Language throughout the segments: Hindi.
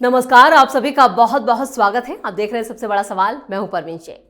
नमस्कार, आप सभी का बहुत बहुत स्वागत है। आप देख रहे हैं सबसे बड़ा सवाल। मैं हूं परवीन शेख।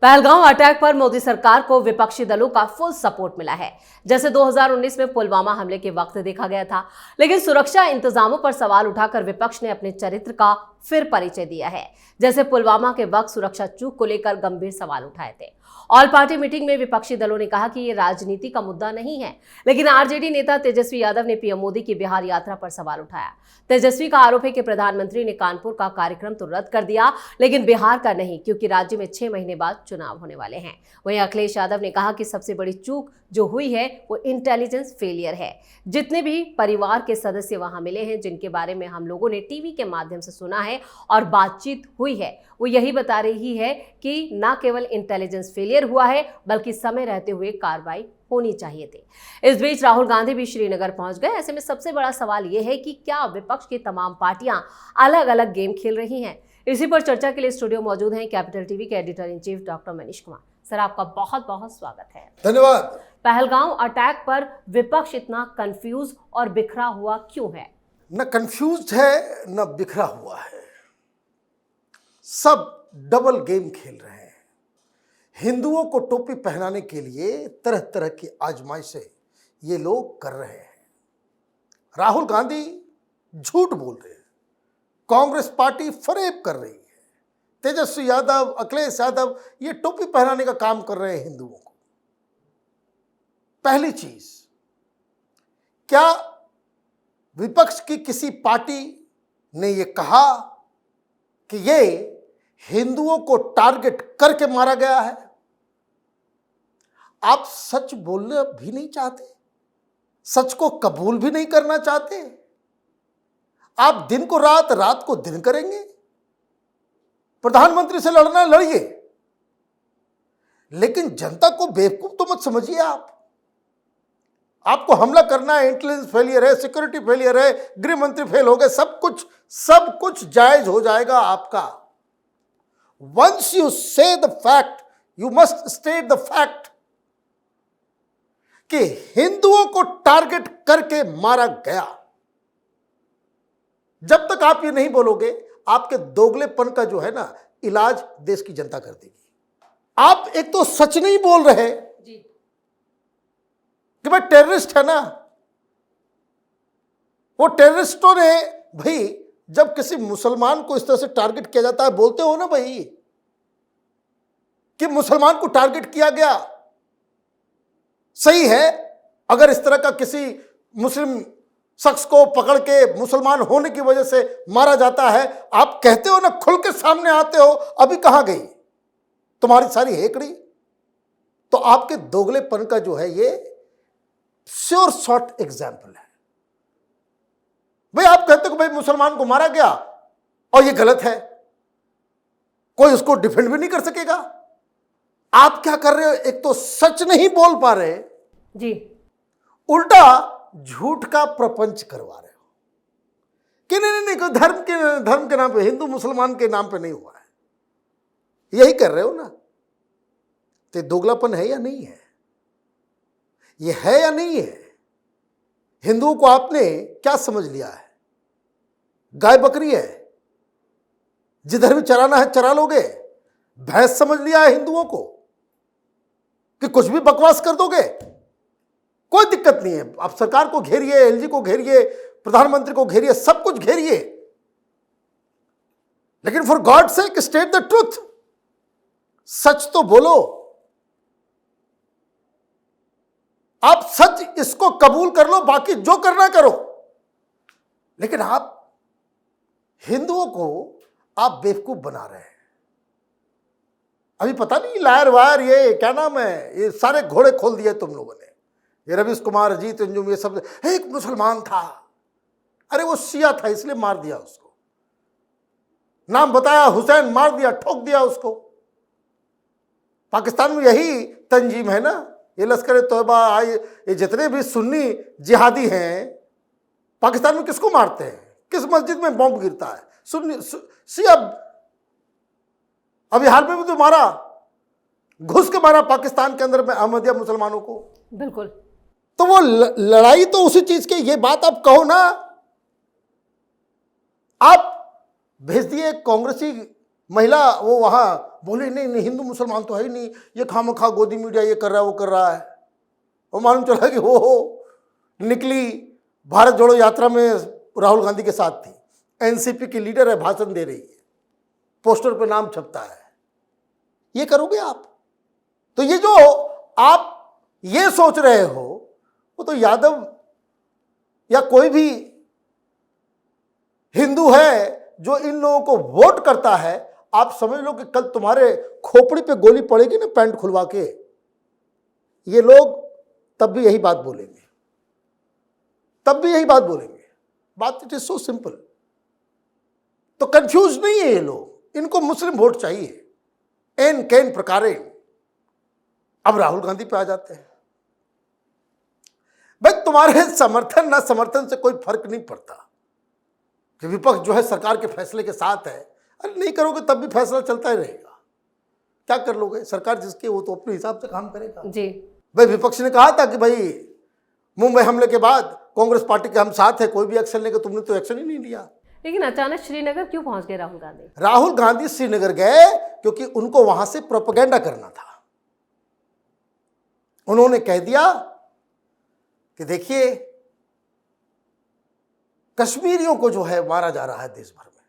पहलगांव अटैक पर मोदी सरकार को विपक्षी दलों का फुल सपोर्ट मिला है, जैसे 2019 में पुलवामा हमले के वक्त देखा गया था। लेकिन सुरक्षा इंतजामों पर सवाल उठाकर विपक्ष ने अपने चरित्र का फिर परिचय दिया है। जैसे पुलवामा के वक्त सुरक्षा चूक को लेकर गंभीर सवाल उठाए थे। ऑल पार्टी मीटिंग में विपक्षी दलों ने कहा कि ये राजनीति का मुद्दा नहीं है, लेकिन आरजेडी नेता तेजस्वी यादव ने पीएम मोदी की बिहार यात्रा पर सवाल उठाया। तेजस्वी का आरोप है कि प्रधानमंत्री ने कानपुर का कार्यक्रम तो रद्द कर दिया, लेकिन बिहार का नहीं, क्योंकि राज्य में 6 महीने बाद चुनाव होने वाले हैं। वहीं अखिलेश यादव ने कहा कि सबसे बड़ी चूक जो हुई है वो इंटेलिजेंस फेलियर है। जितने भी परिवार के सदस्य वहां मिले हैं, जिनके बारे में हम लोगों ने टीवी के माध्यम से सुना है और बातचीत हुई है, वो यही बता रही है कि न केवल इंटेलिजेंस फेलियर हुआ है, बल्कि समय रहते हुए कार्रवाई होनी चाहिए थी। इस बीच राहुल गांधी भी श्रीनगर पहुंच गए। ऐसे में सबसे बड़ा सवाल यह है कि क्या विपक्ष की तमाम पार्टियां अलग अलग गेम खेल रही हैं? इसी पर चर्चा के लिए स्टूडियो मौजूद हैं कैपिटल टीवी के editor in chief doctor Manish Kumar. Sir, आपका बहुत बहुत स्वागत है। धन्यवाद। पहलगांव अटैक पर विपक्ष इतना कंफ्यूज और बिखरा हुआ क्यों है? न कंफ्यूज है न बिखरा हुआ है, सब डबल गेम खेल रहे हैं। हिंदुओं को टोपी पहनाने के लिए तरह तरह की आजमाइशें ये लोग कर रहे हैं। राहुल गांधी झूठ बोल रहे हैं, कांग्रेस पार्टी फरेब कर रही है, तेजस्वी यादव, अखिलेश यादव ये टोपी पहनाने का काम कर रहे हैं हिंदुओं को। पहली चीज, क्या विपक्ष की किसी पार्टी ने ये कहा कि ये हिंदुओं को टारगेट करके मारा गया है? आप सच बोलना भी नहीं चाहते, सच को कबूल भी नहीं करना चाहते। आप दिन को रात, रात को दिन करेंगे। प्रधानमंत्री से लड़ना लड़िए, लेकिन जनता को बेवकूफ तो मत समझिए। आपको हमला करना है, इंटेलिजेंस फेलियर है, सिक्योरिटी फेलियर है, गृह मंत्री फेल हो गए, सब कुछ जायज हो जाएगा आपका। वंस यू से the fact, you must state the fact कि हिंदुओं को टारगेट करके मारा गया। जब तक आप ये नहीं बोलोगे, आपके दोगलेपन का जो है ना इलाज देश की जनता कर देगी। आप एक तो सच नहीं बोल रहे जी कि भाई टेररिस्ट है ना, वो टेररिस्टों ने भाई, जब किसी मुसलमान को इस तरह से टारगेट किया जाता है, बोलते हो ना भाई कि मुसलमान को टारगेट किया गया। सही है, अगर इस तरह का किसी मुस्लिम शख्स को पकड़ के मुसलमान होने की वजह से मारा जाता है, आप कहते हो ना, खुल के सामने आते हो, अभी कहां गई तुम्हारी सारी हेकड़ी? तो आपके दोगलेपन का जो है ये श्योर शॉर्ट एग्जाम्पल है। भाई आप कहते हो कि भाई मुसलमान को मारा गया और ये गलत है, कोई उसको डिफेंड भी नहीं कर सकेगा। आप क्या कर रहे हो? एक तो सच नहीं बोल पा रहे जी, उल्टा झूठ का प्रपंच करवा रहे हो कि नहीं, कोई धर्म के नाम पे, हिंदू मुसलमान के नाम पे नहीं हुआ है, यही कर रहे हो ना। तो दोगलापन है या नहीं है? ये है या नहीं है? हिंदुओं को आपने क्या समझ लिया है? गाय बकरी है, जिधर भी चराना है चरा लोगे। भैंस समझ लिया है हिंदुओं को कि कुछ भी बकवास कर दोगे, कोई दिक्कत नहीं है। आप सरकार को घेरिए, एलजी को घेरिए, प्रधानमंत्री को घेरिए, सब कुछ घेरिए, लेकिन for God sake state the truth. सच तो बोलो। आप सच इसको कबूल कर लो, बाकी जो करना करो, लेकिन आप हिंदुओं को आप बेवकूफ बना रहे हैं। अभी पता नहीं लायर वायर, ये क्या नाम है, ये सारे घोड़े खोल दिए तुम लोगों ने। ये रवीश कुमार, अजीत अंजुम, ये सब, एक मुसलमान था, अरे वो शिया था इसलिए मार दिया उसको। नाम बताया, हुसैन, मार दिया, ठोक दिया उसको। पाकिस्तान में यही तंजीम है ना, ये लश्कर तोयबा, ये जितने भी सुन्नी जिहादी हैं पाकिस्तान में, किसको मारते हैं? किस मस्जिद में बॉम्ब गिरता है? सुन्नी शिया। अभी हाल में भी तो मारा, घुस के मारा पाकिस्तान के अंदर में अहमदिया मुसलमानों को। बिल्कुल। तो वो लड़ाई तो उसी चीज की। ये बात आप कहो ना, आप भेज दिए एक कांग्रेसी महिला, वो वहां बोले नहीं नहीं हिंदू मुसलमान तो है ही नहीं, ये खामखा गोदी मीडिया ये कर रहा है वो कर रहा है। वो मालूम चला कि वो निकली भारत जोड़ो यात्रा में राहुल गांधी के साथ थी, एनसीपी की लीडर है, भाषण दे रही है, पोस्टर पे नाम छपता है। ये करोगे आप? तो ये जो आप ये सोच रहे हो, वो तो यादव या कोई भी हिंदू है जो इन लोगों को वोट करता है, आप समझ लो कि कल तुम्हारे खोपड़ी पे गोली पड़ेगी ना पैंट खुलवा के, ये लोग तब भी यही बात बोलेंगे, तब भी यही बात बोलेंगे। बात इट इज सो सिंपल। तो कंफ्यूज नहीं है ये लोग, इनको मुस्लिम वोट चाहिए एन कैन प्रकारे। अब राहुल गांधी पे आ जाते हैं। भाई तुम्हारे समर्थन ना समर्थन से कोई फर्क नहीं पड़ता कि विपक्ष जो है सरकार के फैसले के साथ है। अरे नहीं करोगे तब भी फैसला चलता ही रहेगा, क्या कर लोगे? सरकार जिसकी वो तो अपने हिसाब से काम करेगा जी। भाई विपक्ष ने कहा था कि भाई मुंबई हमले के बाद कांग्रेस पार्टी के हम साथ है, कोई भी एक्शन लेगा, तुमने तो एक्शन ही नहीं लिया। लेकिन अचानक श्रीनगर क्यों पहुंच गए राहुल गांधी? राहुल गांधी श्रीनगर गए क्योंकि उनको वहां से प्रोपेगेंडा करना था। उन्होंने कह दिया कि देखिए कश्मीरियों को जो है मारा जा रहा है देश भर में,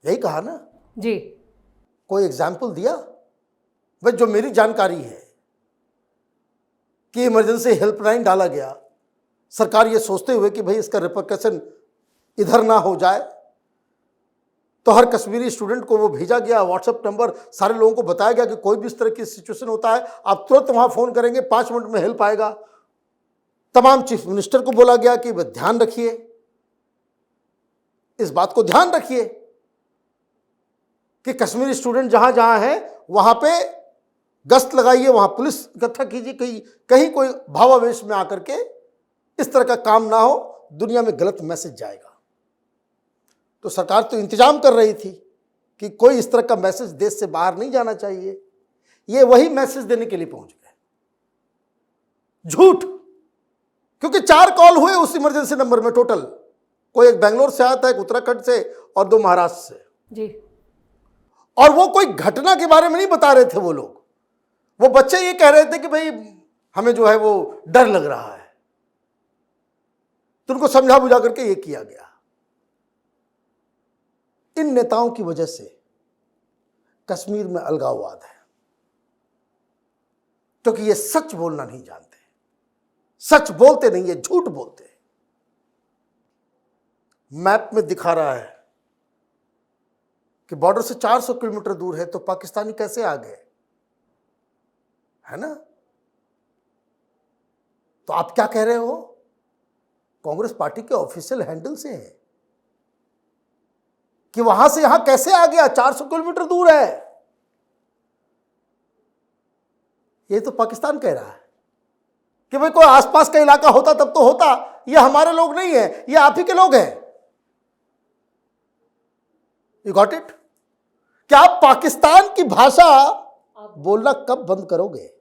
यही कहा ना जी। कोई एग्जाम्पल दिया? भाई जो मेरी जानकारी है कि इमरजेंसी हेल्पलाइन डाला गया, सरकार ये सोचते हुए कि भाई इसका रिपरकशन इधर ना हो जाए, तो हर कश्मीरी स्टूडेंट को वो भेजा गया व्हाट्सएप नंबर, सारे लोगों को बताया गया कि कोई भी इस तरह की सिचुएशन होता है आप तुरंत वहां फोन करेंगे, 5 मिनट में हेल्प आएगा। तमाम चीफ मिनिस्टर को बोला गया कि ध्यान रखिए, इस बात को ध्यान रखिए कि कश्मीरी स्टूडेंट जहां जहां है वहां पे गश्त लगाइए, वहां पुलिस इकट्ठा कीजिए, कहीं कोई भावावेश में आकर के इस तरह का काम ना हो, दुनिया में गलत मैसेज जाएगा। तो सरकार तो इंतजाम कर रही थी कि कोई इस तरह का मैसेज देश से बाहर नहीं जाना चाहिए। ये वही मैसेज देने के लिए पहुंच गए। झूठ, क्योंकि 4 कॉल हुए उस इमरजेंसी नंबर में टोटल। कोई एक बेंगलोर से आता है, एक उत्तराखंड से और 2 महाराष्ट्र से जी। और वो कोई घटना के बारे में नहीं बता रहे थे वो लोग, वो बच्चे ये कह रहे थे कि भाई हमें जो है वो डर लग रहा है। तो उनको समझा बुझा करके ये किया गया। इन नेताओं की वजह से कश्मीर में अलगाववाद है, क्योंकि ये सच बोलना नहीं जानते, सच बोलते नहीं है, झूठ बोलते हैं। मैप में दिखा रहा है कि बॉर्डर से 400 किलोमीटर दूर है, तो पाकिस्तानी कैसे आ गए, है ना? तो आप क्या कह रहे हो? कांग्रेस पार्टी के ऑफिशियल हैंडल से है कि वहां से यहां कैसे आ गया, 400 किलोमीटर दूर है। ये तो पाकिस्तान कह रहा है कि भाई कोई आसपास का इलाका होता तब तो होता, ये हमारे लोग नहीं है, ये आप ही के लोग हैं। You got it? क्या आप पाकिस्तान की भाषा बोलना कब बंद करोगे?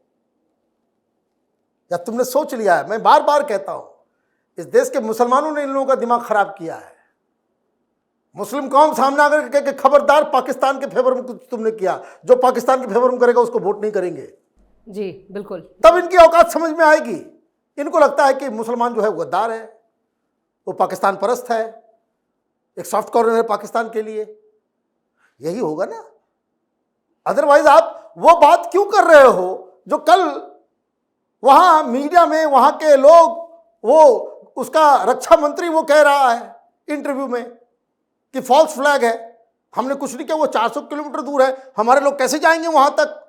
या तुमने सोच लिया है? मैं बार बार कहता हूं, इस देश के मुसलमानों ने इन लोगों का दिमाग खराब किया है। मुस्लिम कौम सामने आकर के खबरदार पाकिस्तान के फेवर में कुछ तुमने किया, जो पाकिस्तान के फेवर में करेगा उसको वोट नहीं करेंगे। जी बिल्कुल। तब इनकी औकात समझ में आएगी। इनको लगता है कि मुसलमान जो है वो गद्दार है, वो पाकिस्तान परस्त है, एक सॉफ्ट कॉर्नर है पाकिस्तान के लिए। यही होगा ना, अदरवाइज आप वो बात क्यों कर रहे हो जो कल वहां मीडिया में वहां के लोग, वो उसका रक्षा मंत्री वो कह रहा है इंटरव्यू में कि फॉल्स फ्लैग है, हमने कुछ नहीं किया, वो 400 किलोमीटर दूर है, हमारे लोग कैसे जाएंगे वहां तक?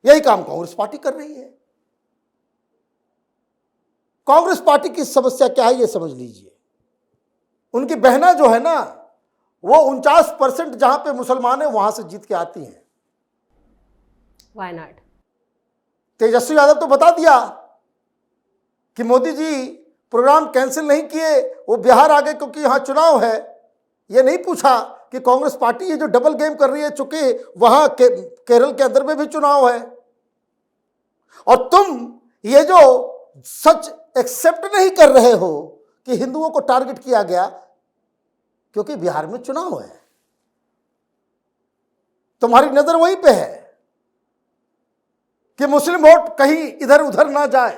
यही काम कांग्रेस पार्टी कर रही है। कांग्रेस पार्टी की समस्या क्या है ये समझ लीजिए। उनकी बहना जो है ना, वो 49% जहां पे मुसलमान है वहां से जीत के आती हैं। वायनाड। तेजस्वी यादव तो बता दिया कि मोदी जी प्रोग्राम कैंसिल नहीं किए, वो बिहार आ गए क्योंकि यहां चुनाव है। ये नहीं पूछा कि कांग्रेस पार्टी ये जो डबल गेम कर रही है, चूंकि वहां केरल के अंदर में भी चुनाव है, और तुम ये जो सच एक्सेप्ट नहीं कर रहे हो कि हिंदुओं को टारगेट किया गया, क्योंकि बिहार में चुनाव है, तुम्हारी नजर वहीं पे है कि मुस्लिम वोट कहीं इधर उधर ना जाए।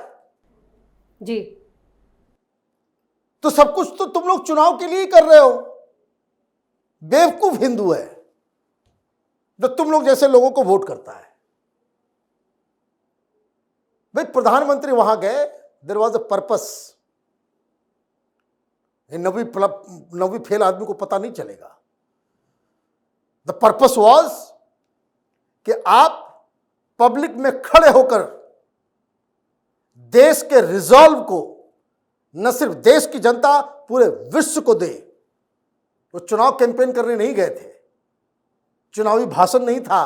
जी। तो सब कुछ तो तुम लोग चुनाव के लिए ही कर रहे हो। बेवकूफ हिंदू है जो तुम लोग जैसे लोगों को वोट करता है। भाई प्रधानमंत्री वहां गए, देयर वॉज अ पर्पस। नवी फेल आदमी को पता नहीं चलेगा। द पर्पस वॉज कि आप पब्लिक में खड़े होकर देश के रिजॉल्व को न सिर्फ देश की जनता पूरे विश्व को दे। वो चुनाव कैंपेन करने नहीं गए थे, चुनावी भाषण नहीं था।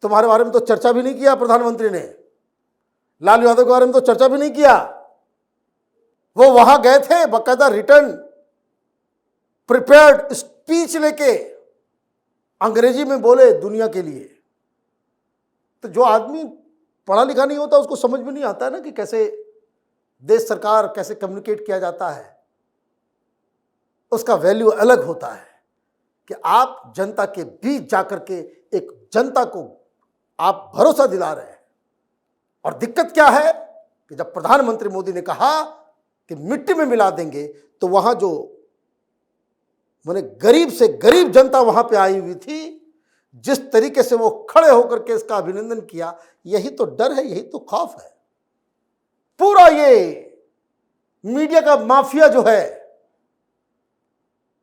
तुम्हारे बारे में तो चर्चा भी नहीं किया प्रधानमंत्री ने, लालू यादव के बारे में तो चर्चा भी नहीं किया। वो वहां गए थे बाकायदा रिटर्न प्रिपेयर्ड स्पीच लेके, अंग्रेजी में बोले दुनिया के लिए। तो जो आदमी पढ़ा लिखा नहीं होता उसको समझ में नहीं आता है ना कि कैसे देश सरकार कैसे कम्युनिकेट किया जाता है। उसका वैल्यू अलग होता है कि आप जनता के बीच जाकर के एक जनता को आप भरोसा दिला रहे हैं। और दिक्कत क्या है कि जब प्रधानमंत्री मोदी ने कहा कि मिट्टी में मिला देंगे, तो वहां जो मैंने गरीब से गरीब जनता वहां पे आई हुई थी, जिस तरीके से वो खड़े होकर के इसका अभिनंदन किया, यही तो डर है, यही तो खौफ है। पूरा ये मीडिया का माफिया जो है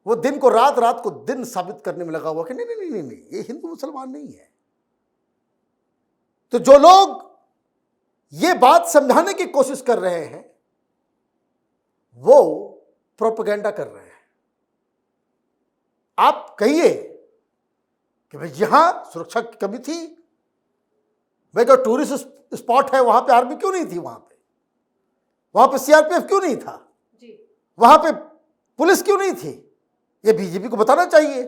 वो दिन को रात, रात को दिन साबित करने में लगा हुआ कि नहीं नहीं नहीं नहीं, ये हिंदू मुसलमान नहीं है। तो जो लोग ये बात समझाने की कोशिश कर रहे हैं वो प्रोपेगेंडा कर रहे हैं। आप कहिए कि भाई यहां सुरक्षा की कमी थी, भाई जो टूरिस्ट स्पॉट है वहां पे आर्मी क्यों नहीं थी, वहां पे सीआरपीएफ क्यों नहीं था जी। वहां पे पुलिस क्यों नहीं थी? ये बीजेपी को बताना चाहिए।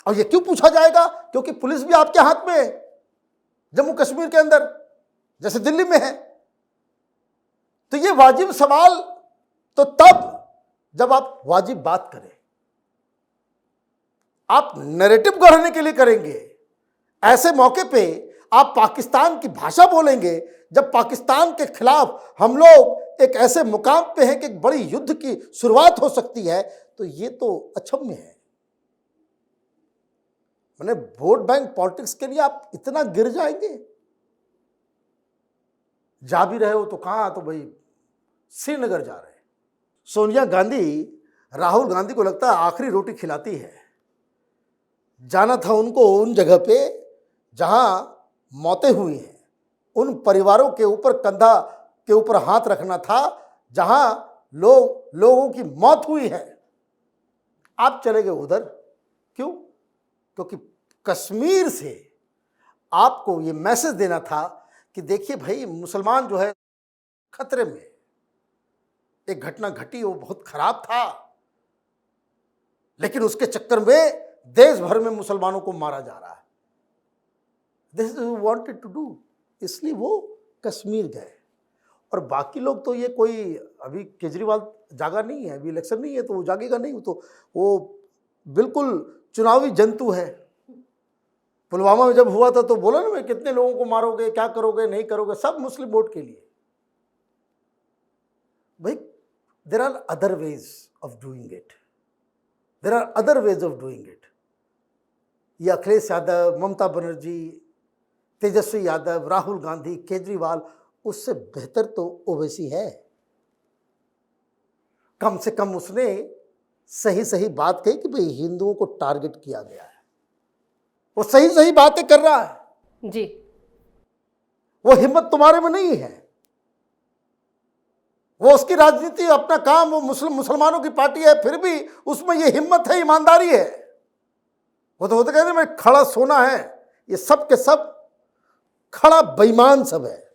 और ये क्यों पूछा जाएगा? क्योंकि पुलिस भी आपके हाथ में है, जम्मू कश्मीर के अंदर जैसे दिल्ली में है। तो ये वाजिब सवाल तो तब जब आप वाजिब बात करें, आप नैरेटिव गढ़ने के लिए करेंगे। ऐसे मौके पे आप पाकिस्तान की भाषा बोलेंगे जब पाकिस्तान के खिलाफ हम लोग एक ऐसे मुकाम पे हैं कि एक बड़ी युद्ध की शुरुआत हो सकती है। तो ये तो अक्षम्य है। मैंने वोट बैंक पॉलिटिक्स के लिए आप इतना गिर जाएंगे? जा भी रहे हो तो कहां? तो भाई श्रीनगर जा रहे हैं। सोनिया गांधी राहुल गांधी को लगता है आखिरी रोटी खिलाती है। जाना था उनको उन जगह पे जहां मौतें हुई हैं, उन परिवारों के ऊपर कंधा के ऊपर हाथ रखना था जहां लोगों की मौत हुई है। आप चले गए उधर। क्यों? क्योंकि कश्मीर से आपको ये मैसेज देना था कि देखिए भाई मुसलमान जो है खतरे में। एक घटना घटी, वो बहुत खराब था, लेकिन उसके चक्कर में देश भर में मुसलमानों को मारा जा रहा है। This is wanted to do, इसलिए वो कश्मीर गए। और बाकी लोग तो ये कोई अभी केजरीवाल जागा नहीं है, अभी इलेक्शन नहीं है तो वो जागेगा नहीं। वो बिल्कुल चुनावी जंतु है। पुलवामा में जब हुआ था तो बोला ना, मैं कितने लोगों को मारोगे, क्या करोगे, नहीं करोगे, सब मुस्लिम वोट के लिए। भाई there are other ways of doing it, there are other ways of doing it. ये अखिलेश यादव, ममता बनर्जी, तेजस्वी यादव, राहुल गांधी, केजरीवाल, उससे बेहतर तो ओवैसी है। कम से कम उसने सही सही बात कही कि भाई हिंदुओं को टारगेट किया गया है। वो सही सही बातें कर रहा है जी। वो हिम्मत तुम्हारे में नहीं है। वो उसकी राजनीति, अपना काम, वो मुसलमानों की पार्टी है, फिर भी उसमें ये हिम्मत है, ईमानदारी है। वो तो कहते हैं मैं खड़ा सोना है। ये सब के सब खड़ा बेईमान सब है,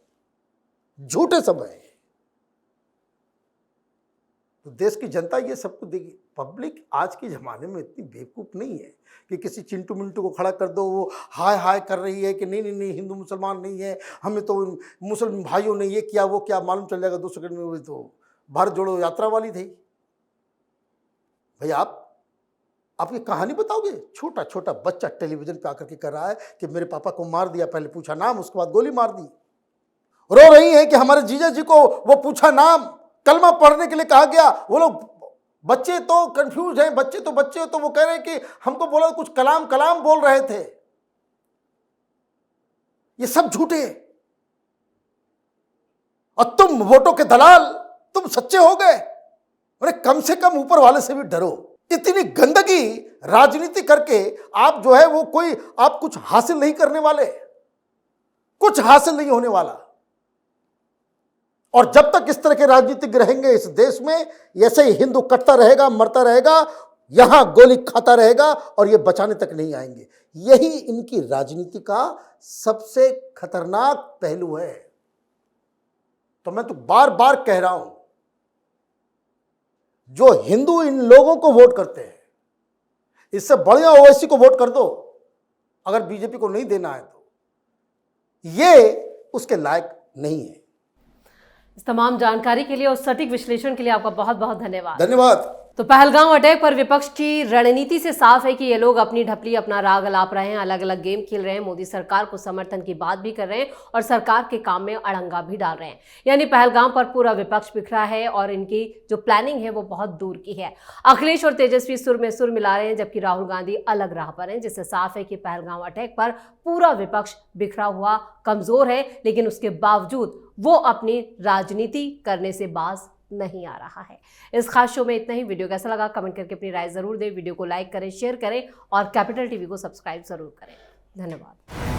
झूठे सब है। तो देश की जनता ये सब कुछ देगी। पब्लिक आज के ज़माने में इतनी बेवकूफ़ नहीं है कि किसी चिंटू मिंटू को खड़ा कर दो, वो हाय हाय कर रही है कि नहीं नहीं नहीं हिंदू मुसलमान नहीं है, हमें तो मुस्लिम भाइयों ने ये किया वो क्या, मालूम चल जाएगा 2 सेकंड में। वो तो भारत जोड़ो यात्रा वाली थी। भाई आप आप ये कहानी बताओगे? छोटा छोटा बच्चा टेलीविजन पे आकर के कर रहा है कि मेरे पापा को मार दिया, पहले पूछा नाम, उसके बाद गोली मार दी। रो रही है कि हमारे जीजा जी को वो पूछा नाम, कलमा पढ़ने के लिए कहा गया। वो लोग बच्चे तो कंफ्यूज हैं, बच्चे तो वो कह रहे हैं कि हमको बोला कुछ कलाम कलाम बोल रहे थे। ये सब झूठे। और तुम वोटों के दलाल, तुम सच्चे हो गए। अरे कम से कम ऊपर वाले से भी डरो। इतनी गंदगी राजनीति करके आप जो है वो कोई, आप कुछ हासिल नहीं करने वाले, कुछ हासिल नहीं होने वाला। और जब तक इस तरह के राजनीतिक रहेंगे इस देश में, ऐसे ही हिंदू कटता रहेगा, मरता रहेगा, यहां गोली खाता रहेगा और ये बचाने तक नहीं आएंगे। यही इनकी राजनीति का सबसे खतरनाक पहलू है। तो मैं तो बार बार कह रहा हूं, जो हिंदू इन लोगों को वोट करते हैं, इससे बढ़िया ओवैसी को वोट कर दो। अगर बीजेपी को नहीं देना है तो ये उसके लायक नहीं है। इस तमाम जानकारी के लिए और सटीक विश्लेषण के लिए आपका बहुत बहुत धन्यवाद। धन्यवाद। तो पहलगाम अटैक पर विपक्ष की रणनीति से साफ है कि ये लोग अपनी ढपली, अपना राग अलाप रहे हैं, अलग अलग गेम खेल रहे हैं, मोदी सरकार को समर्थन की बात भी कर रहे हैं और सरकार के काम में अड़ंगा भी डाल रहे हैं। यानी पहलगाम पर पूरा विपक्ष बिखरा है और इनकी जो प्लानिंग है वो बहुत दूर की है। अखिलेश और तेजस्वी सुर में सुर मिला रहे हैं, जबकि राहुल गांधी अलग राह पर हैं, जिससे साफ है कि पहलगाम अटैक पर पूरा विपक्ष बिखरा हुआ, कमजोर है, लेकिन उसके बावजूद वो अपनी राजनीति करने से बाज नहीं आ रहा है। इस खास शो में इतना ही। वीडियो कैसा लगा कमेंट करके अपनी राय जरूर दें। वीडियो को लाइक करें, शेयर करें और कैपिटल टीवी को सब्सक्राइब जरूर करें। धन्यवाद।